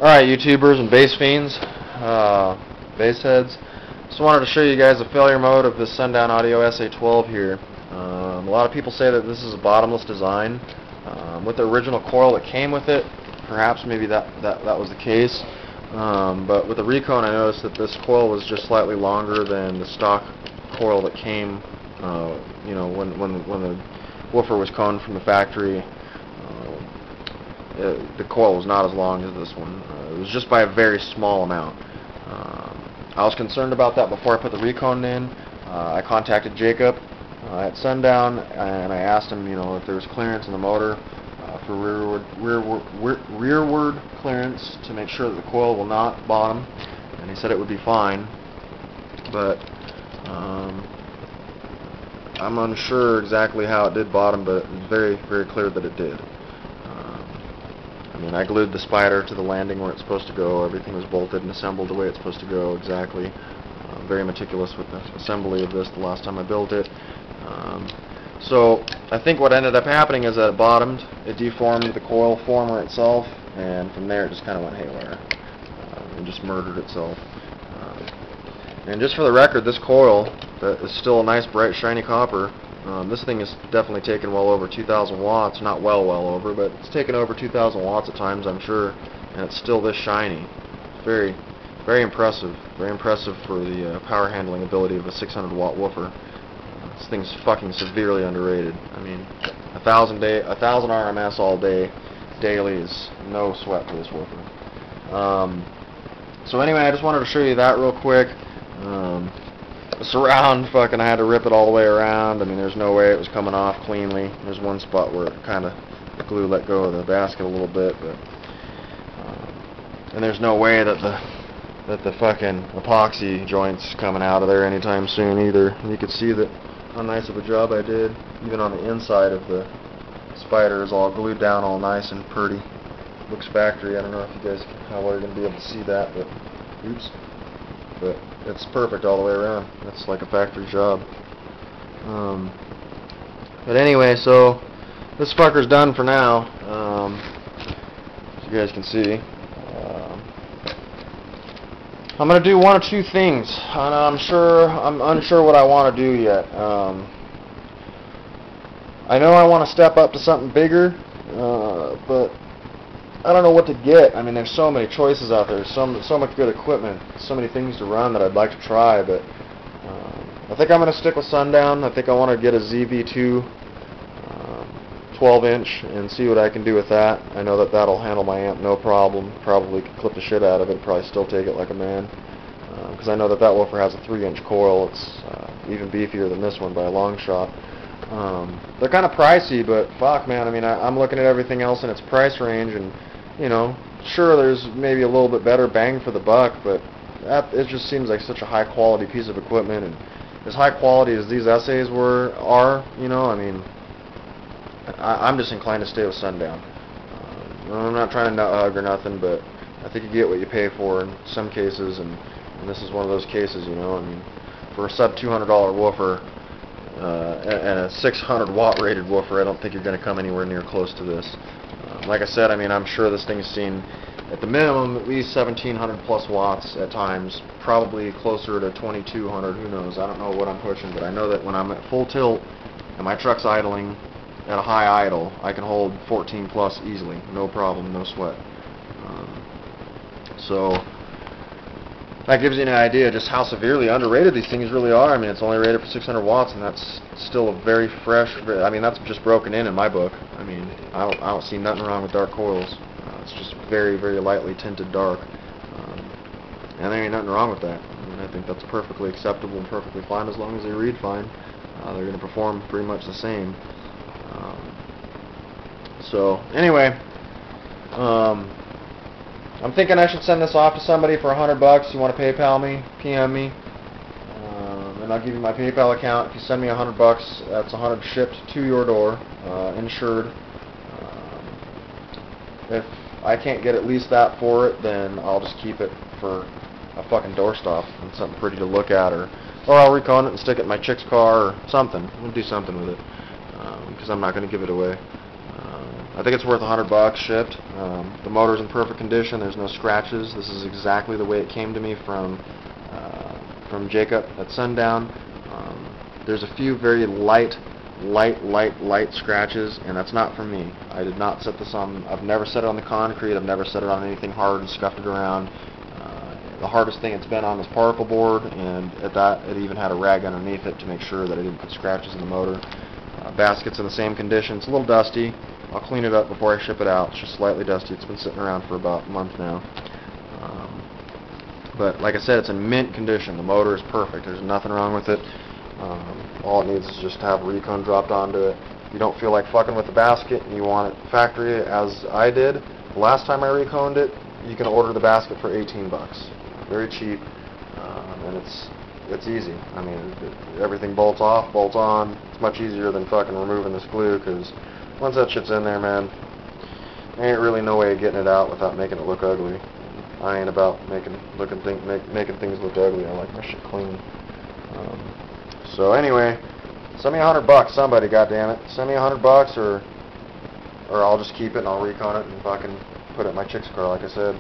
Alright, YouTubers and bass fiends, bass heads. Just wanted to show you guys the failure mode of this Sundown Audio SA-12 here. A lot of people say that this is a bottomless design. With the original coil that came with it, perhaps maybe that was the case. But with the recone, I noticed that this coil was just slightly longer than the stock coil that came, when the woofer was coned from the factory. The coil was not as long as this one. It was just by a very small amount. I was concerned about that before I put the recone in. I contacted Jacob at Sundown and I asked him, if there was clearance in the motor for rearward clearance to make sure that the coil will not bottom, and he said it would be fine. But I'm unsure exactly how it did bottom, but it's very, very clear that it did. I glued the spider to the landing where it's supposed to go. Everything was bolted and assembled the way it's supposed to go exactly. Very meticulous with the assembly of this the last time I built it. So I think what ended up happening is that it bottomed, it deformed the coil former itself, and from there it just kind of went haywire and just murdered itself. And just for the record, this coil that is still a nice bright shiny copper. This thing is definitely taken well over 2,000 watts, not well over, but it's taken over 2,000 watts at times, I'm sure, and it's still this shiny. Very, very impressive for the power handling ability of a 600 watt woofer. This thing's fucking severely underrated. 1,000 RMS all day, daily is no sweat for this woofer. So anyway, I just wanted to show you that real quick. The surround, I had to rip it all the way around. There's no way it was coming off cleanly. There's one spot where it kind of, the glue let go of the basket a little bit, but and there's no way that the fucking epoxy joint's coming out of there anytime soon either. And you could see that how nice of a job I did. Even on the inside of the spider is all glued down all nice and pretty. Looks factory. I don't know if you guys, how well you're going to be able to see that, but oops. But it's perfect all the way around. It's like a factory job. But anyway, so this fucker's done for now. As you guys can see, I'm gonna do one of two things. I'm unsure what I want to do yet. I know I want to step up to something bigger, but I don't know what to get. There's so many choices out there, so much good equipment, so many things to run that I'd like to try, but I think I'm going to stick with Sundown. I think I want to get a ZV2 12-inch and see what I can do with that. I know that that'll handle my amp no problem. Probably could clip the shit out of it, probably still take it like a man, because I know that woofer has a 3-inch coil. It's even beefier than this one by a long shot. They're kind of pricey, but fuck, man, I'm looking at everything else in its price range, and sure, there's maybe a little bit better bang for the buck, but it just seems like such a high quality piece of equipment, and as high quality as these SAs are, I'm just inclined to stay with Sundown. I'm not trying to nut hug or nothing, but I think you get what you pay for in some cases, and this is one of those cases, for a sub $200 woofer and a 600 watt rated woofer, I don't think you're going to come anywhere near close to this. Like I said, I'm sure this thing's seen at the minimum at least 1,700 plus watts at times, probably closer to 2,200, who knows. I don't know what I'm pushing, but I know that when I'm at full tilt and my truck's idling at a high idle, I can hold 14 plus easily, no problem, no sweat. So that gives you an idea just how severely underrated these things really are. It's only rated for 600 watts, and that's still a very fresh, that's just broken in my book. I don't see nothing wrong with dark coils. It's just very, very lightly tinted dark. And there ain't nothing wrong with that. I think that's perfectly acceptable and perfectly fine as long as they read fine. They're going to perform pretty much the same. So, anyway, I'm thinking I should send this off to somebody for $100. You want to PayPal me, PM me, and I'll give you my PayPal account. If you send me $100, that's 100 shipped to your door, insured. If I can't get at least that for it, then I'll just keep it for a fucking doorstop and something pretty to look at, or I'll recon it and stick it in my chick's car or something. We'll do something with it, because I'm not going to give it away. I think it's worth $100 shipped. The motor's in perfect condition. There's no scratches. This is exactly the way it came to me from Jacob at Sundown. There's a few very light scratches, and that's not from me. I did not set this on. I've never set it on the concrete. I've never set it on anything hard and scuffed it around. The hardest thing it's been on is particle board, and at that, it even had a rag underneath it to make sure that I didn't put scratches in the motor. Basket's in the same condition. It's a little dusty. I'll clean it up before I ship it out. It's just slightly dusty. It's been sitting around for about a month now. But like I said, it's in mint condition. The motor is perfect. There's nothing wrong with it. All it needs is just to have a recone dropped onto it. If you don't feel like fucking with the basket and you want it factory, as I did, the last time I reconed it, you can order the basket for $18. Very cheap, and it's easy. I mean, everything bolts off, bolts on. It's much easier than fucking removing this glue, because once that shit's in there, man, there ain't really no way of getting it out without making it look ugly. I ain't about making things look ugly. I like my shit clean. So anyway, send me $100, somebody, goddammit. Send me $100, or I'll just keep it and I'll recon it and fucking put it in my chick's car, like I said.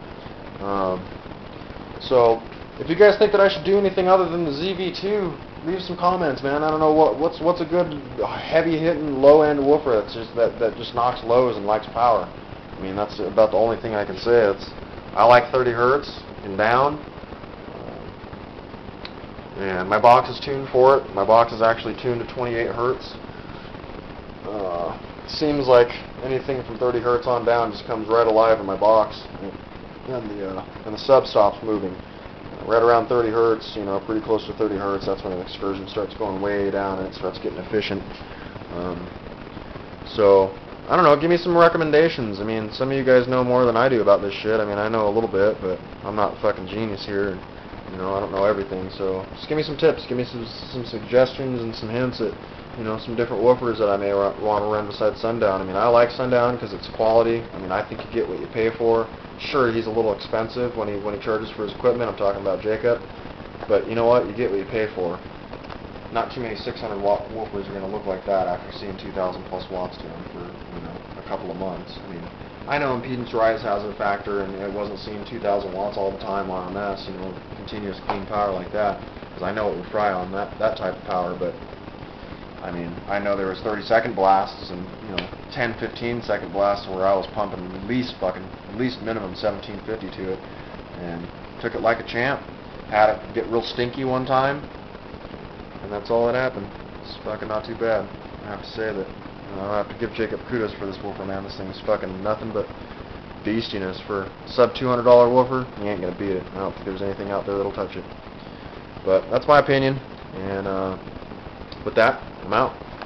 So if you guys think that I should do anything other than the ZV2, leave some comments, man. I don't know what's a good heavy-hitting low-end woofer that just knocks lows and likes power. I mean, that's about the only thing I can say. I like 30 hertz and down. And my box is tuned for it. My box is actually tuned to 28 hertz. Seems like anything from 30 hertz on down just comes right alive in my box, and the sub stops moving. Right around 30 hertz, you know, pretty close to 30 hertz. That's when an excursion starts going way down and it starts getting efficient. So I don't know. Give me some recommendations. I mean, some of you guys know more than I do about this shit. I mean, I know a little bit, but I'm not a fucking genius here. You know, I don't know everything, so just give me some tips, give me some suggestions and some hints at, you know, some different woofers that I may want to run beside Sundown. I mean, I like Sundown because it's quality. I mean, I think you get what you pay for. Sure, he's a little expensive when he charges for his equipment. I'm talking about Jacob, but you know what? You get what you pay for. Not too many 600-watt woofers are going to look like that after seeing 2,000 plus watts to them for, you know, a couple of months. I mean, I know impedance rise has a factor, and it wasn't seeing 2,000 watts all the time on RMS, you know, continuous clean power like that, because I know it would fry on that type of power. But I mean, I know there was 30-second blasts and, you know, 10, 15-second blasts where I was pumping at least minimum 1750 to it, and took it like a champ. Had it get real stinky one time, and that's all that happened. It's fucking not too bad. I have to say that. I have to give Jacob kudos for this woofer, man. This thing is fucking nothing but beastiness. For a sub $200 woofer, you ain't gonna beat it. I don't think there's anything out there that'll touch it. But that's my opinion, and with that, I'm out.